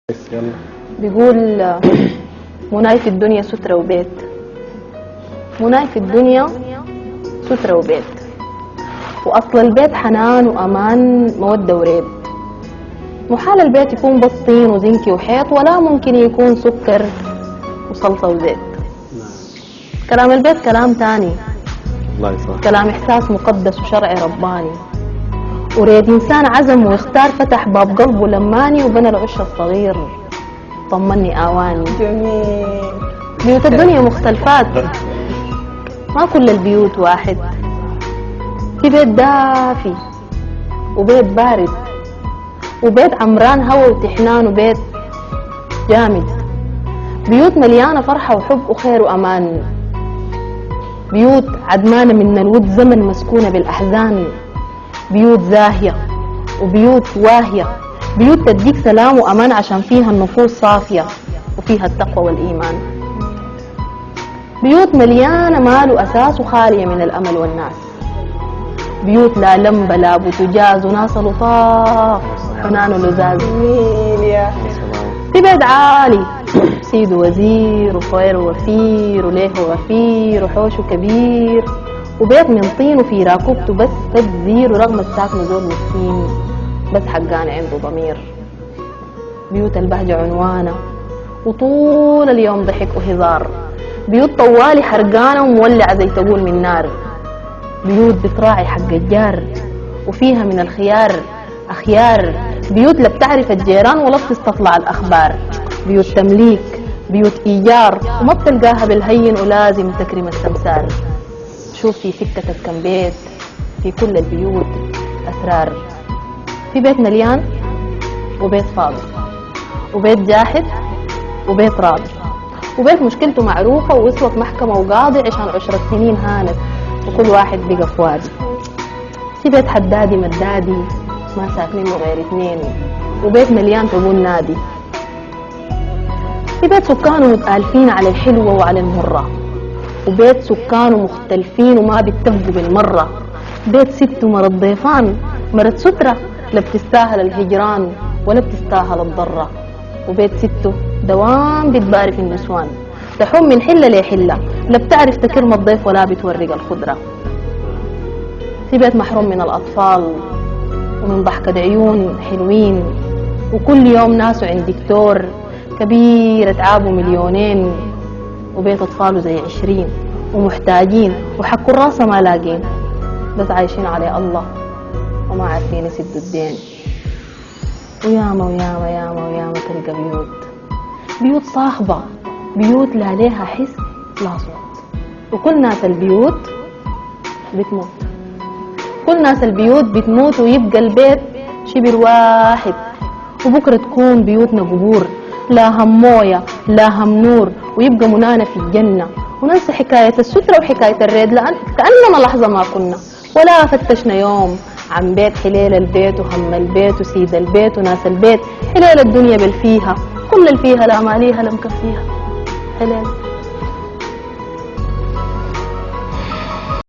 يلا. بيقول مناي في الدنيا سترة وبيت. مناي في الدنيا سترة وبيت، وأصل البيت حنان وأمان مودة وريب. محال البيت يكون بس طين وزنكي وحيط، ولا ممكن يكون سكر وصلصة وزيت. كلام البيت كلام تاني، الله يسلمك. كلام إحساس مقدس وشرعي رباني، وريد إنسان عزم واختار، فتح باب قلبه لماني وبنى العش الصغير طمني آواني. جميل. بيوت الدنيا مختلفات، ما كل البيوت واحد. في بيت دافي وبيت بارد، وبيت عمران هوا وتحنان، وبيت جامد. بيوت مليانة فرحة وحب وخير وأمان، بيوت عدمانة من الود زمن مسكونة بالأحزان. بيوت زاهية وبيوت واهية، بيوت تديك سلام وأمان عشان فيها النفوس صافية وفيها التقوى والإيمان. بيوت مليانة مال وأساس وخالية من الأمل والناس. بيوت لا لمبة لا بوتجاز، وناس لطاف حنان ولزاز. جميل يا أخي. في بيت عالي سيد وزير وصغير ووفير وليه وغفير وحوش كبير، وبيت من طين وفي راكوبته بس تدزير، ورغم الساكن زول مسكين بس حقاني عنده ضمير. بيوت البهجة عنوانة وطول اليوم ضحك وهزار، بيوت طوالي حرقانة ومولعة زي تقول من نار. بيوت بتراعي حق الجار وفيها من الخيار أخيار، بيوت لا بتعرف الجيران ولا بتستطلع الأخبار. بيوت تمليك بيوت إيجار، وما بتلقاها بالهين ولازم تكرم السمسار. شوف في سكتك كم بيت، في كل البيوت أسرار. في بيت مليان وبيت فاضي، وبيت جاحد وبيت راضي، وبيت مشكلته معروفة ووصلت محكمة وقاضي عشان 10 سنين هانت وكل واحد بقى في وادي. في بيت حدادي مدادي ما ساكنين غير 2، وبيت مليان تقول نادي. في بيت سكانه متآلفين على الحلوة وعلى المرة، وبيت سكانه مختلفين وما بيتفقوا بالمرة. بيت ست مرت ضيفان مرت سترة، لا بتستاهل الهجران ولا بتستاهل الضرة. وبيت سته دوام بتباري في النسوان، تحوم من حلة لحلة، لا بتعرف تكرم الضيف ولا بتورق الخضرة. في بيت محروم من الأطفال ومن ضحكة عيون حلوين، وكل يوم ناسه عند دكتور كبير اتعابه 2,000,000. وبيت أطفاله زي 20 ومحتاجين وحكوا الراسة ما لاقين، بس عايشين على الله وما عارفين يسدوا الدين. وياما وياما ياما وياما تلقى بيوت صاخبة، بيوت لا ليها حس لا صوت، وكل ناس البيوت بتموت. كل ناس البيوت بتموت ويبقى البيت شبر واحد، وبكرة تكون بيوتنا قبور، لا هم موية لا هم نور، ويبقى منانا في الجنة. وننسى حكاية السترة وحكاية الريد كأننا لحظة ما كنا، ولا فتشنا يوم عن بيت حليل البيت وهم البيت وسيد البيت وناس البيت. حليل الدنيا بالفيها كل الفيها لا ماليها لم كفيها. حليل